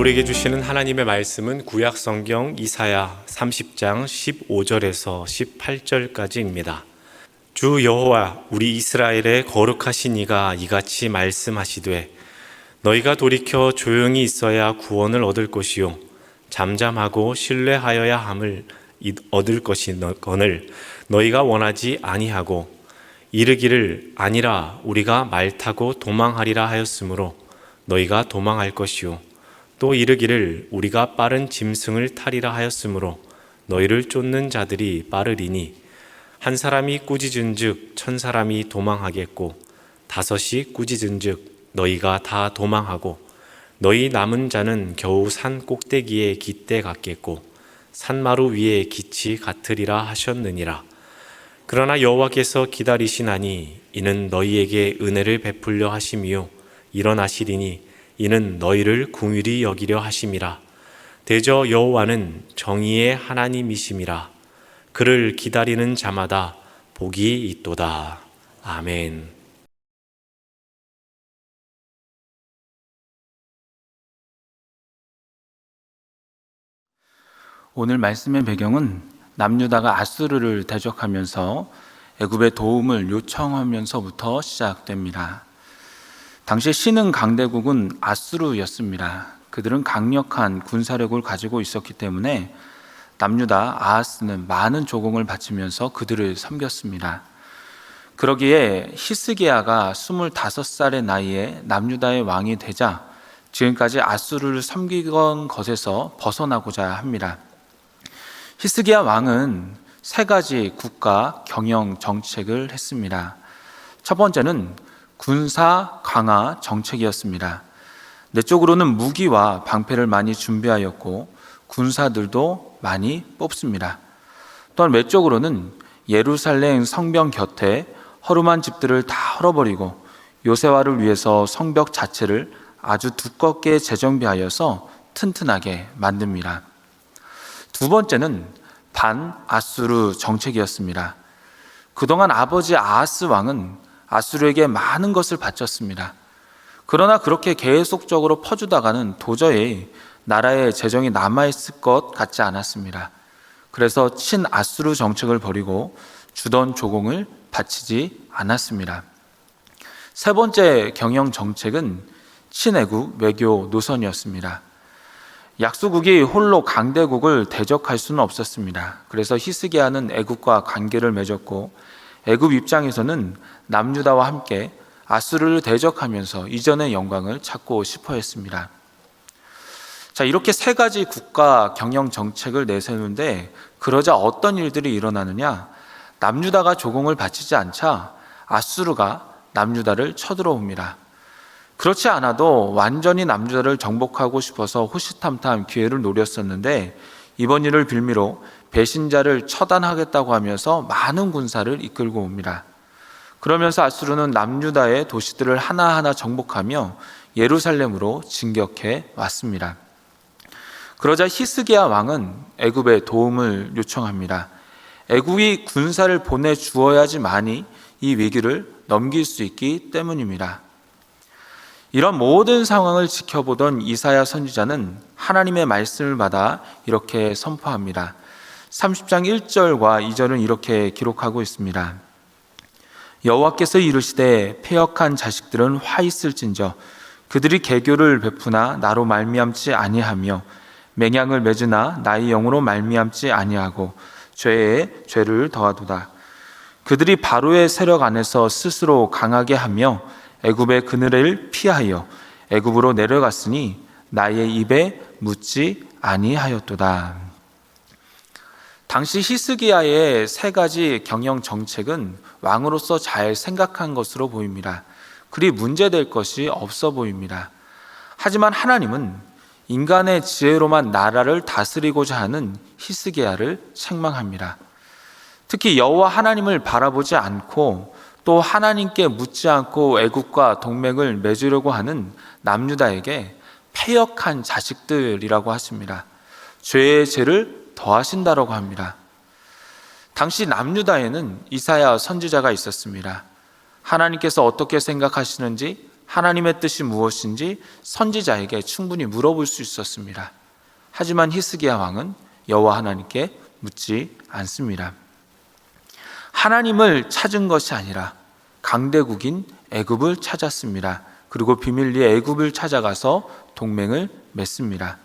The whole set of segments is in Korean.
우리에게 주시는 하나님의 말씀은 구약 성경 이사야 30장 15절에서 18절까지입니다. 주 여호와 우리 이스라엘의 거룩하신 이가 이같이 말씀하시되 너희가 돌이켜 조용히 있어야 구원을 얻을 것이요 잠잠하고 신뢰하여야 함을 얻을 것이거늘 너희가 원하지 아니하고 이르기를 아니라 우리가 말 타고 도망하리라 하였으므로 너희가 도망할 것이요 또 이르기를 우리가 빠른 짐승을 타리라 하였으므로 너희를 쫓는 자들이 빠르리니 한 사람이 꾸짖은즉 천 사람이 도망하겠고 다섯이 꾸짖은즉 너희가 다 도망하고 너희 남은 자는 겨우 산 꼭대기에 깃대 같겠고 산마루 위에 깃이 같으리라 하셨느니라. 그러나 여호와께서 기다리시나니 이는 너희에게 은혜를 베풀려 하심이요 일어나시리니 이는 너희를 긍휼히 여기려 하심이라. 대저 여호와는 정의의 하나님이심이라. 그를 기다리는 자마다 복이 있도다. 아멘. 오늘 말씀의 배경은 남유다가 아수르를 대적하면서 애굽의 도움을 요청하면서부터 시작됩니다. 당시 신흥 강대국은 아수르였습니다. 그들은 강력한 군사력을 가지고 있었기 때문에 남유다 아하스는 많은 조공을 바치면서 그들을 섬겼습니다. 그러기에 히스기야가 25살의 나이에 남유다의 왕이 되자 지금까지 아수르를 섬기던 것에서 벗어나고자 합니다. 히스기야 왕은 세 가지 국가 경영 정책을 했습니다. 첫 번째는 군사 강화 정책이었습니다. 내적으로는 무기와 방패를 많이 준비하였고 군사들도 많이 뽑습니다. 또한 외적으로는 예루살렘 성벽 곁에 허름한 집들을 다 헐어버리고 요새화를 위해서 성벽 자체를 아주 두껍게 재정비하여서 튼튼하게 만듭니다. 두 번째는 반아수르 정책이었습니다. 그동안 아버지 아하스 왕은 아수르에게 많은 것을 바쳤습니다. 그러나 그렇게 계속적으로 퍼주다가는 도저히 나라의 재정이 남아있을 것 같지 않았습니다. 그래서 친아수르 정책을 벌이고 주던 조공을 바치지 않았습니다. 세 번째 경영 정책은 친애국 외교 노선이었습니다. 약소국이 홀로 강대국을 대적할 수는 없었습니다. 그래서 히스기야는 애국과 관계를 맺었고 애국 입장에서는 남유다와 함께 아수르를 대적하면서 이전의 영광을 찾고 싶어 했습니다. 자, 이렇게 세 가지 국가 경영 정책을 내세우는데 그러자 어떤 일들이 일어나느냐? 남유다가 조공을 바치지 않자 아수르가 남유다를 쳐들어옵니다. 그렇지 않아도 완전히 남유다를 정복하고 싶어서 호시탐탐 기회를 노렸었는데 이번 일을 빌미로 배신자를 처단하겠다고 하면서 많은 군사를 이끌고 옵니다. 그러면서 아수르는 남유다의 도시들을 하나하나 정복하며 예루살렘으로 진격해 왔습니다. 그러자 히스기야 왕은 애굽에 도움을 요청합니다. 애굽이 군사를 보내주어야지만이 이 위기를 넘길 수 있기 때문입니다. 이런 모든 상황을 지켜보던 이사야 선지자는 하나님의 말씀을 받아 이렇게 선포합니다. 30장 1절과 2절은 이렇게 기록하고 있습니다. 여호와께서 이르시되 패역한 자식들은 화 있을진저 그들이 계교를 베푸나 나로 말미암지 아니하며 맹약을 맺으나 나의 영으로 말미암지 아니하고 죄에 죄를 더하도다. 그들이 바로의 세력 안에서 스스로 강하게 하며 애굽의 그늘을 피하여 애굽으로 내려갔으니 나의 입에 묻지 아니하였도다. 당시 히스기야의 세 가지 경영 정책은 왕으로서 잘 생각한 것으로 보입니다. 그리 문제될 것이 없어 보입니다. 하지만 하나님은 인간의 지혜로만 나라를 다스리고자 하는 히스기야를 책망합니다. 특히 여호와 하나님을 바라보지 않고 또 하나님께 묻지 않고 애국과 동맹을 맺으려고 하는 남유다에게 패역한 자식들이라고 하십니다. 죄의 죄를 더하신다라고 합니다. 당시 남유다에는 이사야 선지자가 있었습니다. 하나님께서 어떻게 생각하시는지 하나님의 뜻이 무엇인지 선지자에게 충분히 물어볼 수 있었습니다. 하지만 히스기야 왕은 여호와 하나님께 묻지 않습니다. 하나님을 찾은 것이 아니라 강대국인 애굽을 찾았습니다. 그리고 비밀리에 애굽을 찾아가서 동맹을 맺습니다.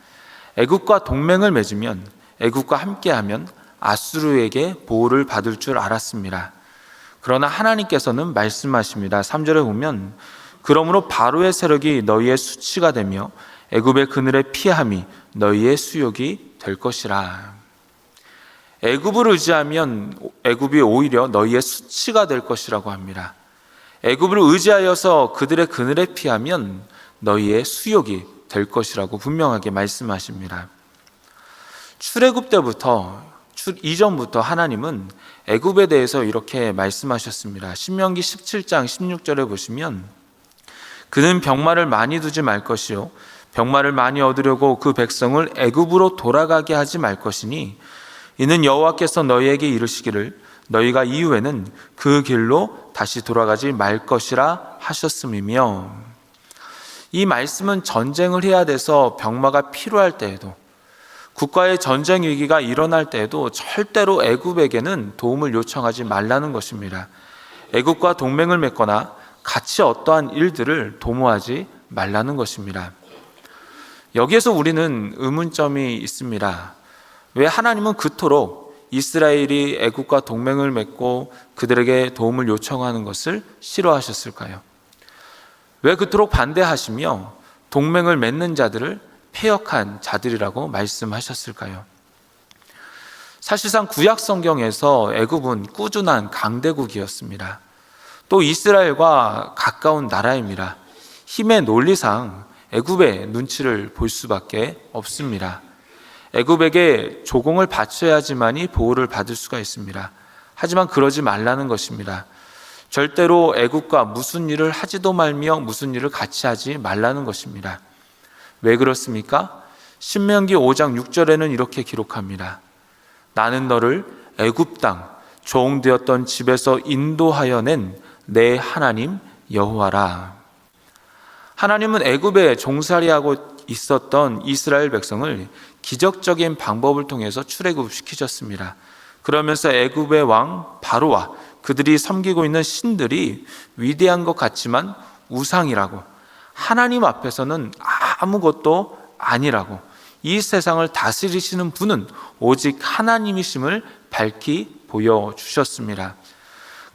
애굽과 동맹을 맺으면, 애굽과 함께하면 아수르에게 보호를 받을 줄 알았습니다. 그러나 하나님께서는 말씀하십니다. 3절에 보면 그러므로 바로의 세력이 너희의 수치가 되며 애굽의 그늘에 피함이 너희의 수욕이 될 것이라. 애굽을 의지하면 애굽이 오히려 너희의 수치가 될 것이라고 합니다. 애굽을 의지하여서 그들의 그늘에 피하면 너희의 수욕이 될 것이라고 분명하게 말씀하십니다. 출애굽 때부터 이전부터 하나님은 애굽에 대해서 이렇게 말씀하셨습니다. 신명기 17장 16절에 보시면 그는 병마를 많이 두지 말 것이요 병마를 많이 얻으려고 그 백성을 애굽으로 돌아가게 하지 말 것이니 이는 여호와께서 너희에게 이르시기를 너희가 이후에는 그 길로 다시 돌아가지 말 것이라 하셨음이며, 이 말씀은 전쟁을 해야 돼서 병마가 필요할 때에도, 국가의 전쟁 위기가 일어날 때에도 절대로 애굽에게는 도움을 요청하지 말라는 것입니다. 애굽과 동맹을 맺거나 같이 어떠한 일들을 도모하지 말라는 것입니다. 여기에서 우리는 의문점이 있습니다. 왜 하나님은 그토록 이스라엘이 애굽과 동맹을 맺고 그들에게 도움을 요청하는 것을 싫어하셨을까요? 왜 그토록 반대하시며 동맹을 맺는 자들을 패역한 자들이라고 말씀하셨을까요? 사실상 구약 성경에서 애굽은 꾸준한 강대국이었습니다. 또 이스라엘과 가까운 나라입니다. 힘의 논리상 애굽의 눈치를 볼 수밖에 없습니다. 애굽에게 조공을 바쳐야지만이 보호를 받을 수가 있습니다. 하지만 그러지 말라는 것입니다. 절대로 애굽과 무슨 일을 하지도 말며 무슨 일을 같이 하지 말라는 것입니다. 왜 그렇습니까? 신명기 5장 6절에는 이렇게 기록합니다. 나는 너를 애굽 땅 종되었던 집에서 인도하여 낸 내 하나님 여호와라. 하나님은 애굽에 종살이하고 있었던 이스라엘 백성을 기적적인 방법을 통해서 출애굽시키셨습니다. 그러면서 애굽의 왕 바로와 그들이 섬기고 있는 신들이 위대한 것 같지만 우상이라고, 하나님 앞에서는 아무것도 아니라고, 이 세상을 다스리시는 분은 오직 하나님이심을 밝히 보여주셨습니다.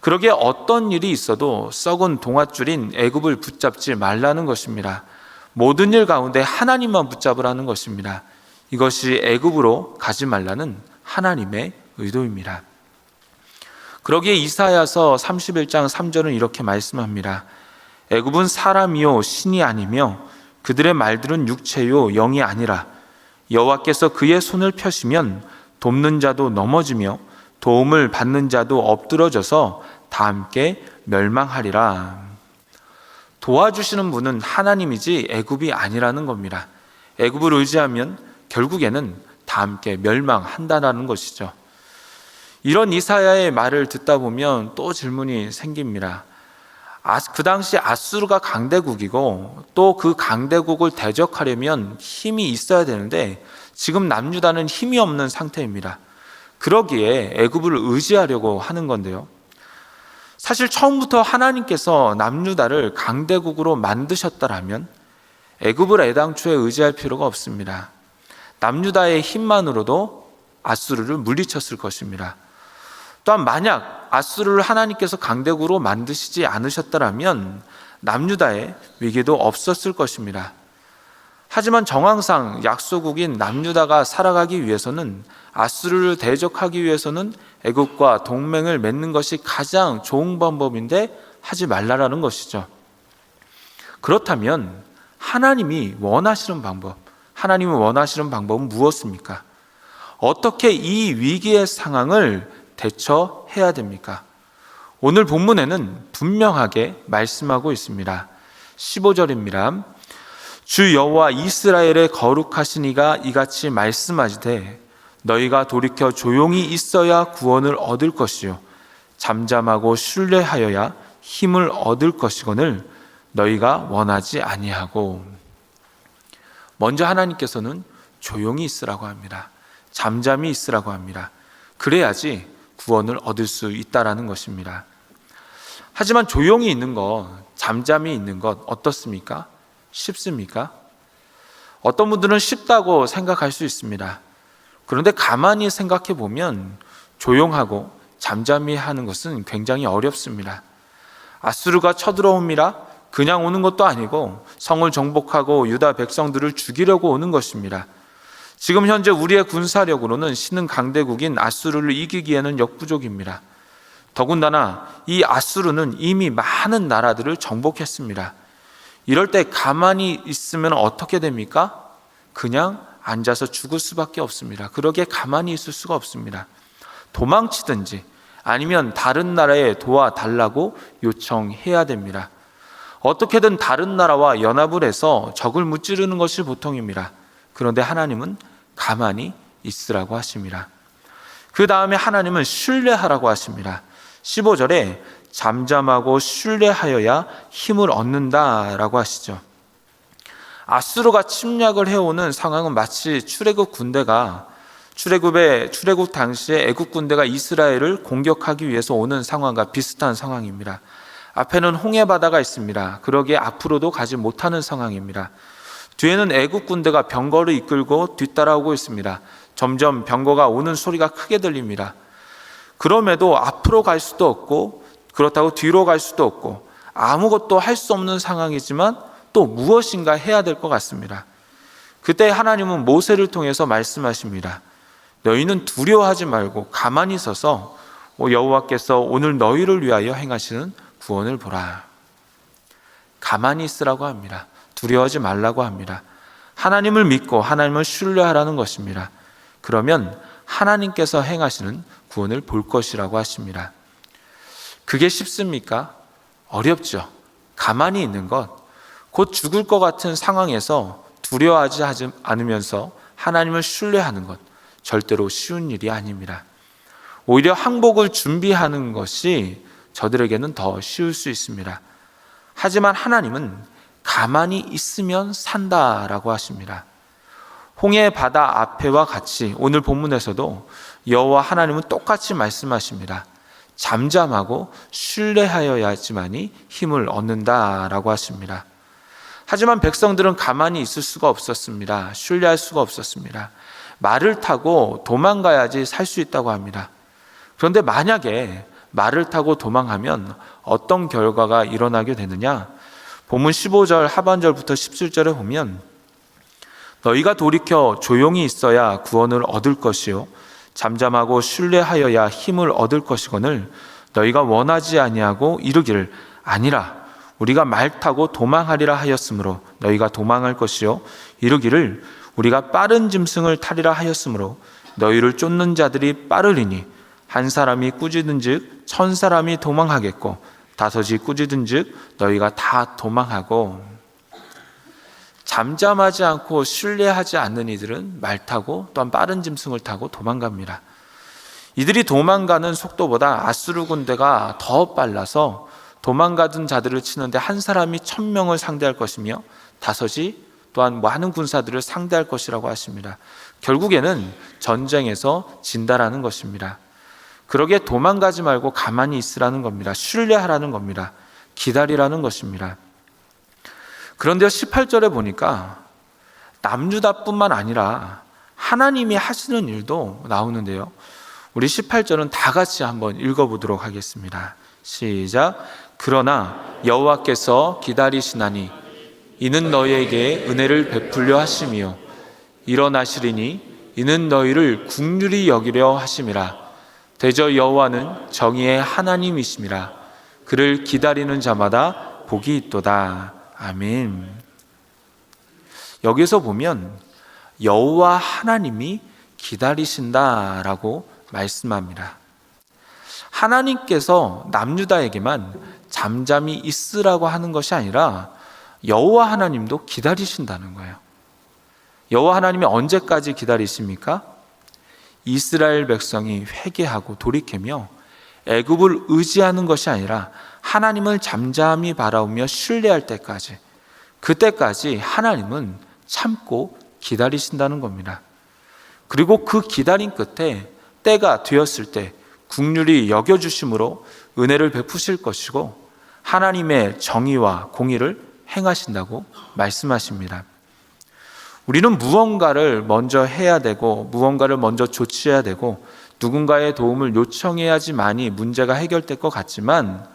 그러기에 어떤 일이 있어도 썩은 동아줄인 애굽을 붙잡지 말라는 것입니다. 모든 일 가운데 하나님만 붙잡으라는 것입니다. 이것이 애굽으로 가지 말라는 하나님의 의도입니다. 그러기에 이사야서 31장 3절은 이렇게 말씀합니다. 애굽은 사람이요 신이 아니며 그들의 말들은 육체요 영이 아니라 여호와께서 그의 손을 펴시면 돕는 자도 넘어지며 도움을 받는 자도 엎드러져서 다 함께 멸망하리라. 도와주시는 분은 하나님이지 애굽이 아니라는 겁니다. 애굽을 의지하면 결국에는 다 함께 멸망한다는 것이죠. 이런 이사야의 말을 듣다 보면 또 질문이 생깁니다. 그 당시 아수르가 강대국이고 또 그 강대국을 대적하려면 힘이 있어야 되는데 지금 남유다는 힘이 없는 상태입니다. 그러기에 애굽을 의지하려고 하는 건데요. 사실 처음부터 하나님께서 남유다를 강대국으로 만드셨다라면 애굽을 애당초에 의지할 필요가 없습니다. 남유다의 힘만으로도 아수르를 물리쳤을 것입니다. 또한 만약 아수르를 하나님께서 강대국으로 만드시지 않으셨다라면 남유다의 위기도 없었을 것입니다. 하지만 정황상 약소국인 남유다가 살아가기 위해서는, 아수르를 대적하기 위해서는 애굽과 동맹을 맺는 것이 가장 좋은 방법인데 하지 말라라는 것이죠. 그렇다면 하나님이 원하시는 방법은 무엇입니까? 어떻게 이 위기의 상황을 대처해야 됩니까? 오늘 본문에는 분명하게 말씀하고 있습니다. 15절입니다. 주 여호와 이스라엘의 거룩하신 이가 이같이 말씀하시되 너희가 돌이켜 조용히 있어야 구원을 얻을 것이요 잠잠하고 신뢰하여야 힘을 얻을 것이거늘 너희가 원하지 아니하고. 먼저 하나님께서는 조용히 있으라고 합니다. 잠잠히 있으라고 합니다. 그래야지 구원을 얻을 수 있다라는 것입니다. 하지만 조용히 있는 것, 잠잠히 있는 것 어떻습니까? 쉽습니까? 어떤 분들은 쉽다고 생각할 수 있습니다. 그런데 가만히 생각해 보면 조용하고 잠잠히 하는 것은 굉장히 어렵습니다. 아수르가 쳐들어옵니다. 그냥 오는 것도 아니고 성을 정복하고 유다 백성들을 죽이려고 오는 것입니다. 지금 현재 우리의 군사력으로는 신흥 강대국인 아수르를 이기기에는 역부족입니다. 더군다나 이 아수르는 이미 많은 나라들을 정복했습니다. 이럴 때 가만히 있으면 어떻게 됩니까? 그냥 앉아서 죽을 수밖에 없습니다. 그러기에 가만히 있을 수가 없습니다. 도망치든지 아니면 다른 나라에 도와달라고 요청해야 됩니다. 어떻게든 다른 나라와 연합을 해서 적을 무찌르는 것이 보통입니다. 그런데 하나님은 가만히 있으라고 하십니다. 그 다음에 하나님은 신뢰하라고 하십니다. 15절에 잠잠하고 신뢰하여야 힘을 얻는다라고 하시죠. 아수르가 침략을 해오는 상황은 마치 출애굽 당시에 애굽 군대가 이스라엘을 공격하기 위해서 오는 상황과 비슷한 상황입니다. 앞에는 홍해 바다가 있습니다. 그러기에 앞으로도 가지 못하는 상황입니다. 뒤에는 애굽 군대가 병거를 이끌고 뒤따라오고 있습니다. 점점 병거가 오는 소리가 크게 들립니다. 그럼에도 앞으로 갈 수도 없고 그렇다고 뒤로 갈 수도 없고 아무것도 할 수 없는 상황이지만 또 무엇인가 해야 될 것 같습니다. 그때 하나님은 모세를 통해서 말씀하십니다. 너희는 두려워하지 말고 가만히 서서 여호와께서 오늘 너희를 위하여 행하시는 구원을 보라. 가만히 있으라고 합니다. 두려워하지 말라고 합니다. 하나님을 믿고 하나님을 신뢰하라는 것입니다. 그러면 하나님께서 행하시는 구원을 볼 것이라고 하십니다. 그게 쉽습니까? 어렵죠. 가만히 있는 것, 곧 죽을 것 같은 상황에서 두려워하지 않으면서 하나님을 신뢰하는 것, 절대로 쉬운 일이 아닙니다. 오히려 항복을 준비하는 것이 저들에게는 더 쉬울 수 있습니다. 하지만 하나님은 가만히 있으면 산다라고 하십니다. 홍해 바다 앞에와 같이 오늘 본문에서도 여호와 하나님은 똑같이 말씀하십니다. 잠잠하고 신뢰하여야지만이 힘을 얻는다라고 하십니다. 하지만 백성들은 가만히 있을 수가 없었습니다. 신뢰할 수가 없었습니다. 말을 타고 도망가야지 살 수 있다고 합니다. 그런데 만약에 말을 타고 도망하면 어떤 결과가 일어나게 되느냐? 본문 15절 하반절부터 17절에 보면 너희가 돌이켜 조용히 있어야 구원을 얻을 것이요 잠잠하고 신뢰하여야 힘을 얻을 것이거늘 너희가 원하지 아니하고 이르기를 아니라 우리가 말 타고 도망하리라 하였으므로 너희가 도망할 것이요 이르기를 우리가 빠른 짐승을 타리라 하였으므로 너희를 쫓는 자들이 빠르리니 한 사람이 꾸짖은즉 1000사람이 도망하겠고 5이 꾸짖은즉 너희가 다 도망하고. 잠잠하지 않고 신뢰하지 않는 이들은 말 타고 또한 빠른 짐승을 타고 도망갑니다. 이들이 도망가는 속도보다 아수르 군대가 더 빨라서 도망가던 자들을 치는데 한 사람이 1000명을 상대할 것이며 5이 또한 많은 군사들을 상대할 것이라고 하십니다. 결국에는 전쟁에서 진다라는 것입니다. 그러기에 도망가지 말고 가만히 있으라는 겁니다. 신뢰하라는 겁니다. 기다리라는 것입니다. 그런데 18절에 보니까 남유다뿐만 아니라 하나님이 하시는 일도 나오는데요. 우리 18절은 다 같이 한번 읽어보도록 하겠습니다. 시작. 그러나 여호와께서 기다리시나니 이는 너희에게 은혜를 베풀려 하심이요 일어나시리니 이는 너희를 긍휼히 여기려 하심이라. 대저 여호와는 정의의 하나님이심이라. 그를 기다리는 자마다 복이 있도다. 아멘. 여기서 보면 여호와 하나님이 기다리신다라고 말씀합니다. 하나님께서 남유다에게만 잠잠히 있으라고 하는 것이 아니라 여호와 하나님도 기다리신다는 거예요. 여호와 하나님이 언제까지 기다리십니까? 이스라엘 백성이 회개하고 돌이키며 애굽을 의지하는 것이 아니라 하나님을 잠잠히 바라보며 신뢰할 때까지, 그때까지 하나님은 참고 기다리신다는 겁니다. 그리고 그 기다림 끝에 때가 되었을 때 긍휼히 여겨주심으로 은혜를 베푸실 것이고 하나님의 정의와 공의를 행하신다고 말씀하십니다. 우리는 무언가를 먼저 해야 되고 무언가를 먼저 조치해야 되고 누군가의 도움을 요청해야지만이 문제가 해결될 것 같지만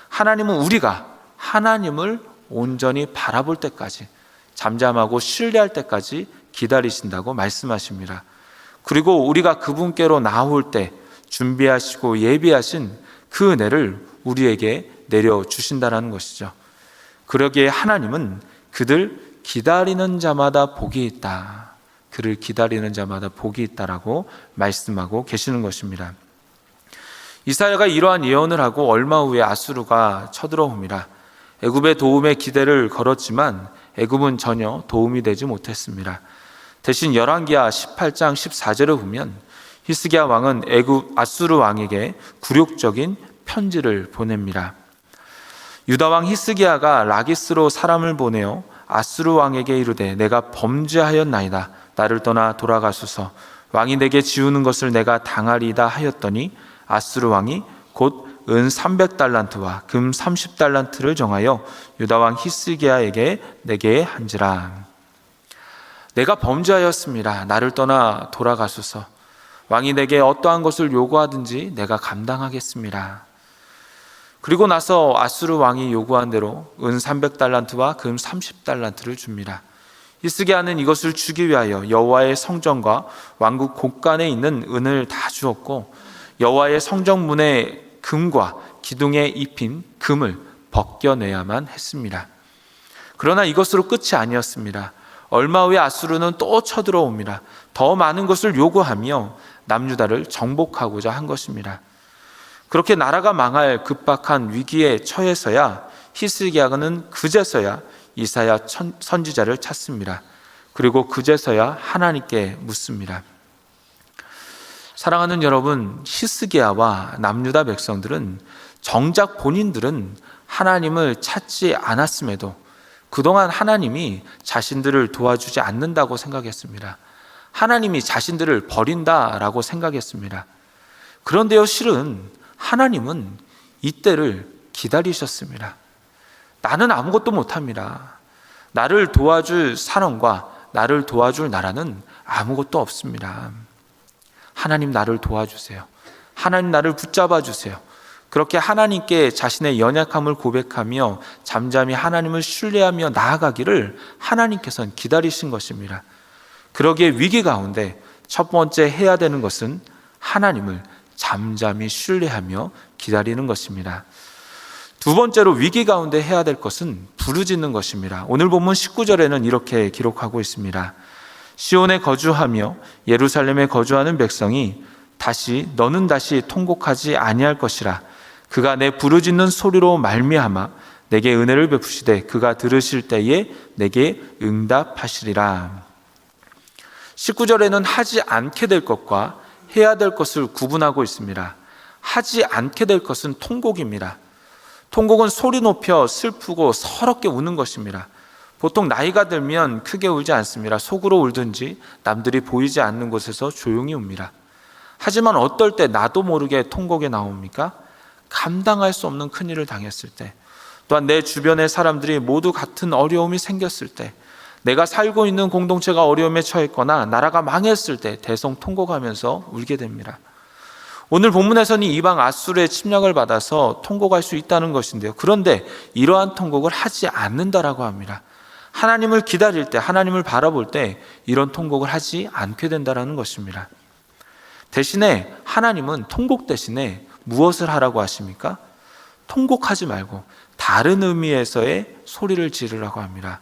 하나님은 우리가 하나님을 온전히 바라볼 때까지, 잠잠하고 신뢰할 때까지 기다리신다고 말씀하십니다. 그리고 우리가 그분께로 나올 때 준비하시고 예비하신 그 은혜를 우리에게 내려주신다는 것이죠. 그러기에 하나님은 그들 기다리는 자마다 복이 있다, 그를 기다리는 자마다 복이 있다라고 말씀하고 계시는 것입니다. 이사야가 이러한 예언을 하고 얼마 후에 아수르가 쳐들어옵니다. 애굽의 도움에 기대를 걸었지만 애굽은 전혀 도움이 되지 못했습니다. 대신 열왕기하 18장 14절을 보면 히스기야 왕은 애굽 아수르 왕에게 굴욕적인 편지를 보냅니다. 유다 왕 히스기야가 라기스로 사람을 보내어 아수르 왕에게 이르되 내가 범죄하였나이다. 나를 떠나 돌아가소서. 왕이 내게 지우는 것을 내가 당하리이다 하였더니 아수르 왕이 곧 은 300달란트와 금 30달란트를 정하여 유다 왕 히스기야에게 내게 한지라. 내가 범죄하였습니다. 나를 떠나 돌아가소서. 왕이 내게 어떠한 것을 요구하든지 내가 감당하겠습니다. 그리고 나서 아수르 왕이 요구한 대로 은 300달란트와 금 30달란트를 줍니다. 히스기야는 이것을 주기 위하여 여호와의 성전과 왕국 곳간에 있는 은을 다 주었고 여호와의 성전문의 금과 기둥에 입힌 금을 벗겨내야만 했습니다. 그러나 이것으로 끝이 아니었습니다. 얼마 후에 아수르는 또 쳐들어옵니다. 더 많은 것을 요구하며 남유다를 정복하고자 한 것입니다. 그렇게 나라가 망할 급박한 위기에 처해서야 히스기야는 그제서야 이사야 선지자를 찾습니다. 그리고 그제서야 하나님께 묻습니다. 사랑하는 여러분, 히스기야와 남유다 백성들은 정작 본인들은 하나님을 찾지 않았음에도 그동안 하나님이 자신들을 도와주지 않는다고 생각했습니다. 하나님이 자신들을 버린다라고 생각했습니다. 그런데요, 실은 하나님은 이때를 기다리셨습니다. 나는 아무것도 못합니다. 나를 도와줄 사람과 나를 도와줄 나라는 아무것도 없습니다. 하나님 나를 도와주세요. 하나님 나를 붙잡아 주세요. 그렇게 하나님께 자신의 연약함을 고백하며 잠잠히 하나님을 신뢰하며 나아가기를 하나님께서는 기다리신 것입니다. 그러기에 위기 가운데 첫 번째 해야 되는 것은 하나님을 잠잠히 신뢰하며 기다리는 것입니다. 두 번째로 위기 가운데 해야 될 것은 부르짖는 것입니다. 오늘 본문 19절에는 이렇게 기록하고 있습니다. 시온에 거주하며 예루살렘에 거주하는 백성이 너는 다시 통곡하지 아니할 것이라. 그가 내 부르짖는 소리로 말미암아 내게 은혜를 베푸시되 그가 들으실 때에 내게 응답하시리라. 19절에는 하지 않게 될 것과 해야 될 것을 구분하고 있습니다. 하지 않게 될 것은 통곡입니다. 통곡은 소리 높여 슬프고 서럽게 우는 것입니다. 보통 나이가 들면 크게 울지 않습니다. 속으로 울든지 남들이 보이지 않는 곳에서 조용히 웁니다. 하지만 어떨 때 나도 모르게 통곡이 나옵니까? 감당할 수 없는 큰일을 당했을 때, 또한 내 주변의 사람들이 모두 같은 어려움이 생겼을 때, 내가 살고 있는 공동체가 어려움에 처했거나 나라가 망했을 때 대성통곡하면서 울게 됩니다. 오늘 본문에서는 이방 아수르의 침략을 받아서 통곡할 수 있다는 것인데요. 그런데 이러한 통곡을 하지 않는다라고 합니다. 하나님을 기다릴 때, 하나님을 바라볼 때 이런 통곡을 하지 않게 된다는 것입니다. 대신에 하나님은 통곡 대신에 무엇을 하라고 하십니까? 통곡하지 말고 다른 의미에서의 소리를 지르라고 합니다.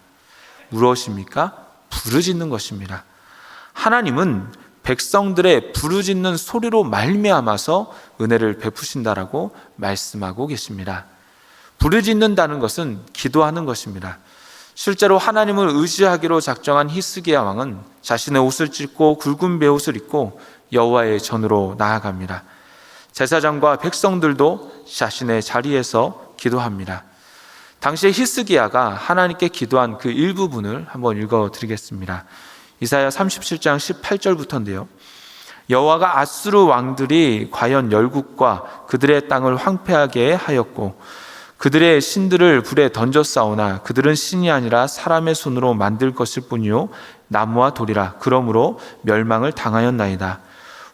무엇입니까? 부르짖는 것입니다. 하나님은 백성들의 부르짖는 소리로 말미암아서 은혜를 베푸신다라고 말씀하고 계십니다. 부르짖는다는 것은 기도하는 것입니다. 실제로 하나님을 의지하기로 작정한 히스기야 왕은 자신의 옷을 찢고 굵은 베옷을 입고 여호와의 전으로 나아갑니다. 제사장과 백성들도 자신의 자리에서 기도합니다. 당시에 히스기야가 하나님께 기도한 그 일부분을 한번 읽어드리겠습니다. 이사야 37장 18절부터인데요. 여호와가 아수르 왕들이 과연 열국과 그들의 땅을 황폐하게 하였고 그들의 신들을 불에 던졌사오나 그들은 신이 아니라 사람의 손으로 만들 것일 뿐이요 나무와 돌이라. 그러므로 멸망을 당하였나이다.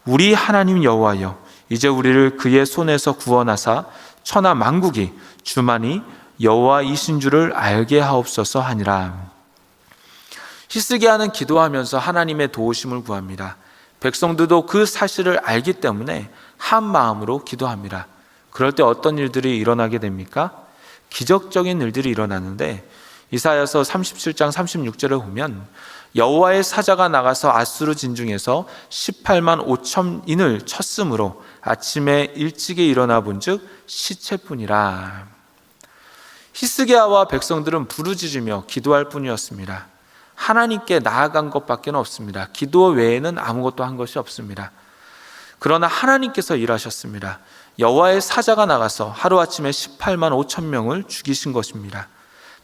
우리 하나님 여호와여, 이제 우리를 그의 손에서 구원하사 천하 만국이 주만이 여호와이신 줄을 알게 하옵소서 하니라. 히스기야는 기도하면서 하나님의 도우심을 구합니다. 백성들도 그 사실을 알기 때문에 한 마음으로 기도합니다. 그럴 때 어떤 일들이 일어나게 됩니까? 기적적인 일들이 일어나는데 이사야서 37장 36절에 보면 여호와의 사자가 나가서 아수르 진중에서 18만 5천인을 쳤으므로 아침에 일찍이 일어나 본즉 시체뿐이라. 히스기야와 백성들은 부르짖으며 기도할 뿐이었습니다. 하나님께 나아간 것밖에 없습니다. 기도 외에는 아무것도 한 것이 없습니다. 그러나 하나님께서 일하셨습니다. 여호와의 사자가 나가서 하루아침에 18만 5천 명을 죽이신 것입니다.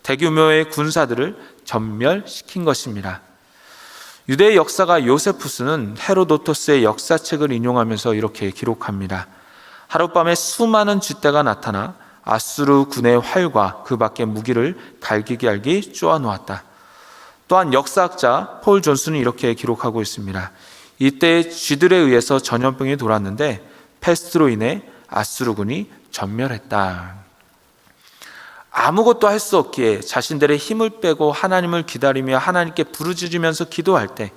대규모의 군사들을 전멸시킨 것입니다. 유대의 역사가 요세푸스는 헤로도토스의 역사책을 인용하면서 이렇게 기록합니다. 하룻밤에 수많은 쥐떼가 나타나 아수르 군의 활과 그 밖의 무기를 갈기갈기 쪼아놓았다. 또한 역사학자 폴 존슨은 이렇게 기록하고 있습니다. 이때 쥐들에 의해서 전염병이 돌았는데 패스트로 인해 아수르군이 전멸했다. 아무것도 할 수 없기에 자신들의 힘을 빼고 하나님을 기다리며 하나님께 부르짖으면서 기도할 때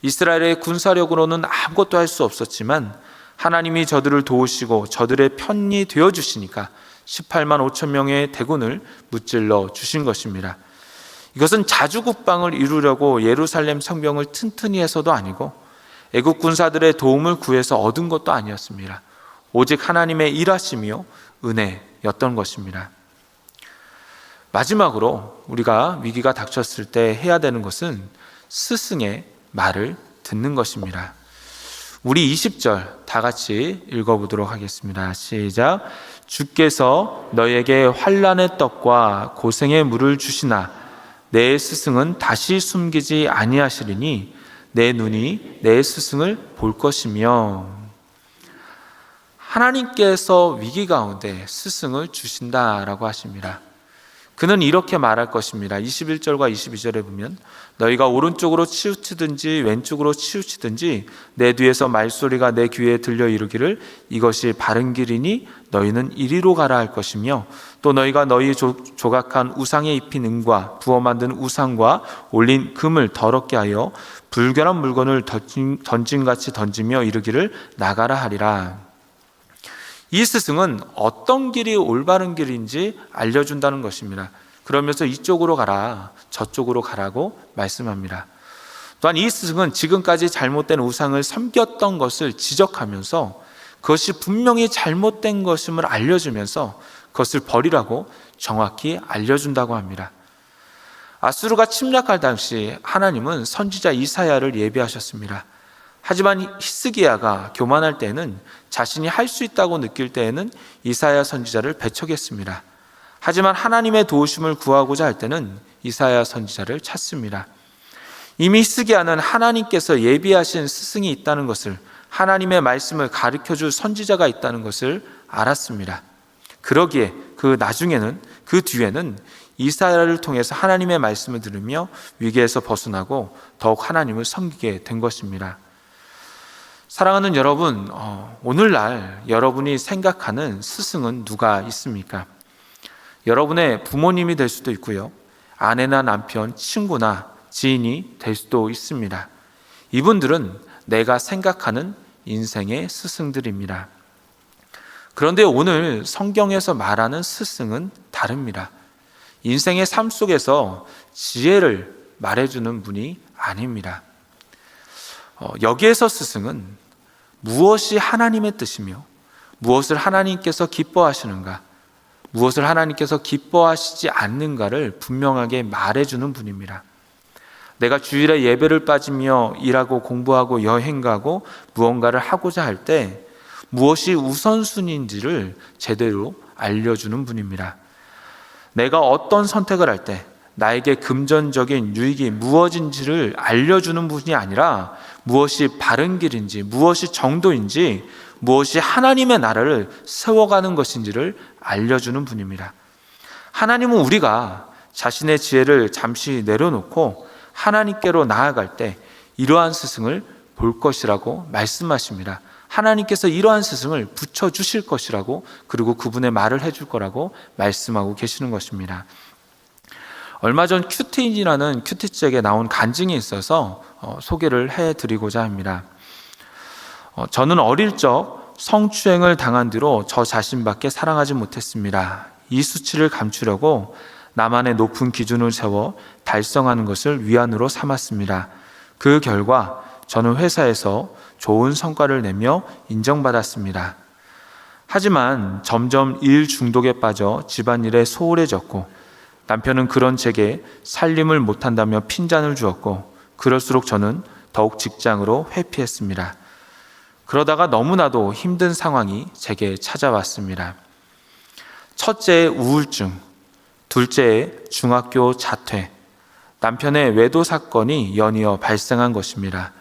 이스라엘의 군사력으로는 아무것도 할 수 없었지만 하나님이 저들을 도우시고 저들의 편이 되어주시니까 18만 5천 명의 대군을 무찔러 주신 것입니다. 이것은 자주국방을 이루려고 예루살렘 성벽을 튼튼히 해서도 아니고 애국 군사들의 도움을 구해서 얻은 것도 아니었습니다. 오직 하나님의 일하심이요 은혜였던 것입니다. 마지막으로 우리가 위기가 닥쳤을 때 해야 되는 것은 스승의 말을 듣는 것입니다. 우리 20절 다 같이 읽어보도록 하겠습니다. 시작. 주께서 너에게 환난의 떡과 고생의 물을 주시나 내 스승은 다시 숨기지 아니하시리니 내 눈이 내 스승을 볼 것이며. 하나님께서 위기 가운데 스승을 주신다라고 하십니다. 그는 이렇게 말할 것입니다. 21절과 22절에 보면 너희가 오른쪽으로 치우치든지 왼쪽으로 치우치든지 내 뒤에서 말소리가 내 귀에 들려 이르기를 이것이 바른 길이니 너희는 이리로 가라 할 것이며 또 너희가 너희 조각한 우상에 입힌 은과 부어 만든 우상과 올린 금을 더럽게 하여 불결한 물건을 던짐같이 던지며 이르기를 나가라 하리라. 이 스승은 어떤 길이 올바른 길인지 알려준다는 것입니다. 그러면서 이쪽으로 가라, 저쪽으로 가라고 말씀합니다. 또한 이 스승은 지금까지 잘못된 우상을 섬겼던 것을 지적하면서 그것이 분명히 잘못된 것임을 알려주면서 그것을 버리라고 정확히 알려준다고 합니다. 아수르가 침략할 당시 하나님은 선지자 이사야를 예비하셨습니다. 하지만 히스기야가 교만할 때에는 자신이 할 수 있다고 느낄 때에는 이사야 선지자를 배척했습니다. 하지만 하나님의 도우심을 구하고자 할 때는 이사야 선지자를 찾습니다. 이미 히스기야는 하나님께서 예비하신 스승이 있다는 것을, 하나님의 말씀을 가르쳐줄 선지자가 있다는 것을 알았습니다. 그러기에 그 뒤에는 이사야를 통해서 하나님의 말씀을 들으며 위기에서 벗어나고 더욱 하나님을 섬기게 된 것입니다. 사랑하는 여러분, 오늘날 여러분이 생각하는 스승은 누가 있습니까? 여러분의 부모님이 될 수도 있고요, 아내나 남편, 친구나 지인이 될 수도 있습니다. 이분들은 내가 생각하는 인생의 스승들입니다. 그런데 오늘 성경에서 말하는 스승은 다릅니다. 인생의 삶 속에서 지혜를 말해주는 분이 아닙니다. 여기에서 스승은 무엇이 하나님의 뜻이며 무엇을 하나님께서 기뻐하시는가, 무엇을 하나님께서 기뻐하시지 않는가를 분명하게 말해주는 분입니다. 내가 주일에 예배를 빠지며 일하고 공부하고 여행 가고 무언가를 하고자 할 때 무엇이 우선순위인지를 제대로 알려주는 분입니다. 내가 어떤 선택을 할 때 나에게 금전적인 유익이 무엇인지를 알려주는 분이 아니라 무엇이 바른 길인지, 무엇이 정도인지, 무엇이 하나님의 나라를 세워가는 것인지를 알려주는 분입니다. 하나님은 우리가 자신의 지혜를 잠시 내려놓고 하나님께로 나아갈 때 이러한 스승을 볼 것이라고 말씀하십니다. 하나님께서 이러한 스승을 붙여주실 것이라고, 그리고 그분의 말을 해줄 거라고 말씀하고 계시는 것입니다. 얼마 전 큐티인이라는 큐티책에 나온 간증이 있어서 소개를 해드리고자 합니다. 저는 어릴 적 성추행을 당한 뒤로 저 자신밖에 사랑하지 못했습니다. 이 수치를 감추려고 나만의 높은 기준을 세워 달성하는 것을 위안으로 삼았습니다. 그 결과 저는 회사에서 좋은 성과를 내며 인정받았습니다. 하지만 점점 일 중독에 빠져 집안일에 소홀해졌고, 남편은 그런 제게 살림을 못한다며 핀잔을 주었고, 그럴수록 저는 더욱 직장으로 회피했습니다. 그러다가 너무나도 힘든 상황이 제게 찾아왔습니다. 첫째의 우울증, 둘째의 중학교 자퇴, 남편의 외도 사건이 연이어 발생한 것입니다.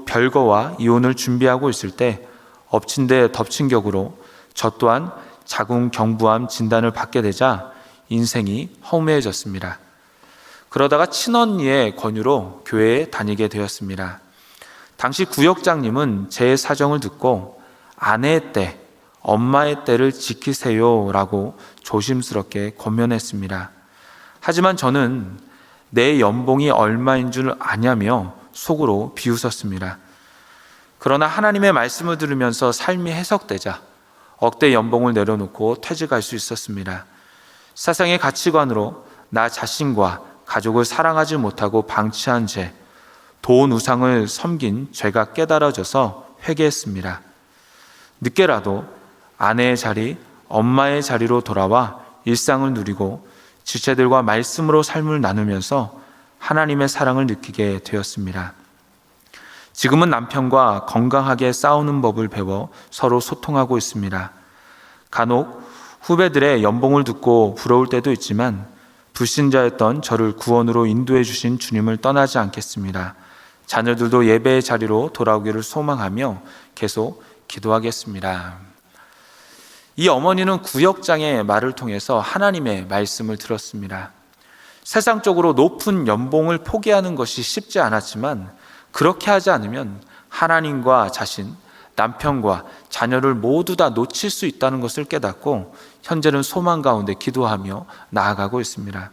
별거와 이혼을 준비하고 있을 때 엎친 데 덮친 격으로 저 또한 자궁경부암 진단을 받게 되자 인생이 허무해졌습니다. 그러다가 친언니의 권유로 교회에 다니게 되었습니다. 당시 구역장님은 제 사정을 듣고 아내의 때, 엄마의 때를 지키세요라고 조심스럽게 권면했습니다. 하지만 저는 내 연봉이 얼마인 줄 아냐며 속으로 비웃었습니다. 그러나 하나님의 말씀을 들으면서 삶이 해석되자 억대 연봉을 내려놓고 퇴직할 수 있었습니다. 세상의 가치관으로 나 자신과 가족을 사랑하지 못하고 방치한 죄, 돈 우상을 섬긴 죄가 깨달아져서 회개했습니다. 늦게라도 아내의 자리, 엄마의 자리로 돌아와 일상을 누리고 지체들과 말씀으로 삶을 나누면서 하나님의 사랑을 느끼게 되었습니다. 지금은 남편과 건강하게 싸우는 법을 배워 서로 소통하고 있습니다. 간혹 후배들의 연봉을 듣고 부러울 때도 있지만 불신자였던 저를 구원으로 인도해 주신 주님을 떠나지 않겠습니다. 자녀들도 예배의 자리로 돌아오기를 소망하며 계속 기도하겠습니다. 이 어머니는 구역장의 말을 통해서 하나님의 말씀을 들었습니다. 세상적으로 높은 연봉을 포기하는 것이 쉽지 않았지만 그렇게 하지 않으면 하나님과 자신, 남편과 자녀를 모두 다 놓칠 수 있다는 것을 깨닫고 현재는 소망 가운데 기도하며 나아가고 있습니다.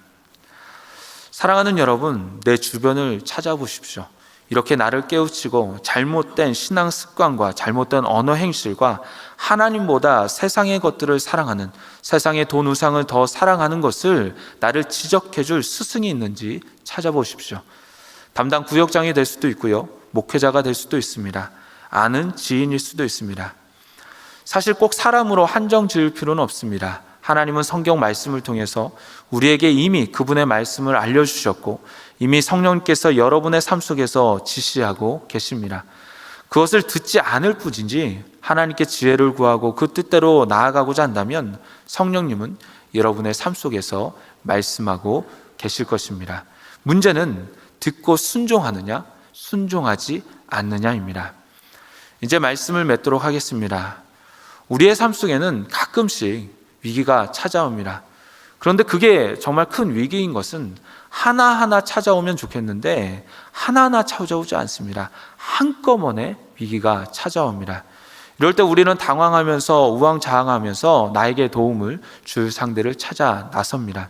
사랑하는 여러분, 내 주변을 찾아보십시오. 이렇게 나를 깨우치고 잘못된 신앙 습관과 잘못된 언어 행실과 하나님보다 세상의 것들을 사랑하는, 세상의 돈 우상을 더 사랑하는 것을 나를 지적해줄 스승이 있는지 찾아보십시오. 담당 구역장이 될 수도 있고요, 목회자가 될 수도 있습니다. 아는 지인일 수도 있습니다. 사실 꼭 사람으로 한정 지을 필요는 없습니다. 하나님은 성경 말씀을 통해서 우리에게 이미 그분의 말씀을 알려주셨고 이미 성령께서 여러분의 삶 속에서 지시하고 계십니다. 그것을 듣지 않을 뿐이지 하나님께 지혜를 구하고 그 뜻대로 나아가고자 한다면 성령님은 여러분의 삶 속에서 말씀하고 계실 것입니다. 문제는 듣고 순종하느냐, 순종하지 않느냐입니다. 이제 말씀을 맺도록 하겠습니다. 우리의 삶 속에는 가끔씩 위기가 찾아옵니다. 그런데 그게 정말 큰 위기인 것은 하나하나 찾아오면 좋겠는데 하나하나 찾아오지 않습니다. 한꺼번에 위기가 찾아옵니다. 이럴 때 우리는 당황하면서 우왕좌왕하면서 나에게 도움을 줄 상대를 찾아 나섭니다.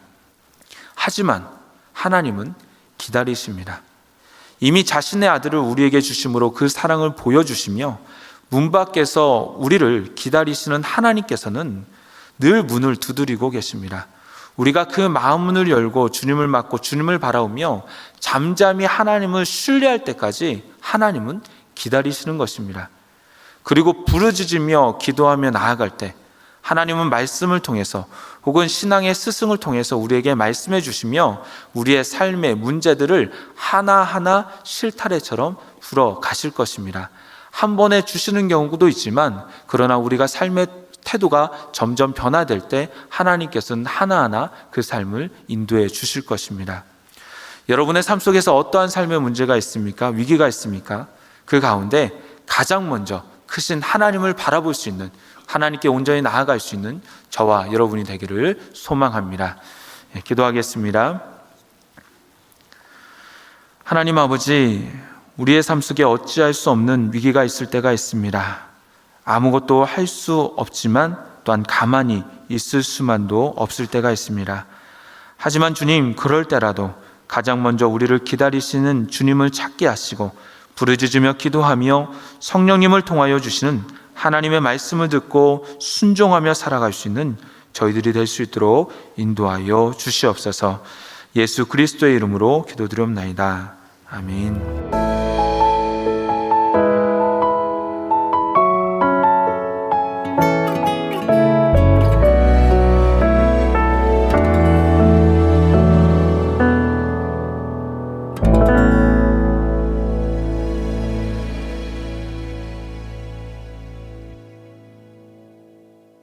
하지만 하나님은 기다리십니다. 이미 자신의 아들을 우리에게 주심으로 그 사랑을 보여주시며 문 밖에서 우리를 기다리시는 하나님께서는 늘 문을 두드리고 계십니다. 우리가 그 마음문을 열고 주님을 맞고 주님을 바라보며 잠잠히 하나님을 신뢰할 때까지 하나님은 기다리시는 것입니다. 그리고 부르짖으며 기도하며 나아갈 때 하나님은 말씀을 통해서 혹은 신앙의 스승을 통해서 우리에게 말씀해 주시며 우리의 삶의 문제들을 하나하나 실타래처럼 풀어 가실 것입니다. 한 번에 주시는 경우도 있지만, 그러나 우리가 삶의 태도가 점점 변화될 때 하나님께서는 하나하나 그 삶을 인도해 주실 것입니다. 여러분의 삶 속에서 어떠한 삶의 문제가 있습니까? 위기가 있습니까? 그 가운데 가장 먼저 크신 하나님을 바라볼 수 있는, 하나님께 온전히 나아갈 수 있는 저와 여러분이 되기를 소망합니다. 기도하겠습니다. 하나님 아버지, 우리의 삶 속에 어찌할 수 없는 위기가 있을 때가 있습니다. 아무것도 할 수 없지만 또한 가만히 있을 수만도 없을 때가 있습니다. 하지만 주님, 그럴 때라도 가장 먼저 우리를 기다리시는 주님을 찾게 하시고 부르짖으며 기도하며 성령님을 통하여 주시는 하나님의 말씀을 듣고 순종하며 살아갈 수 있는 저희들이 될 수 있도록 인도하여 주시옵소서. 예수 그리스도의 이름으로 기도드리옵나이다. 아멘.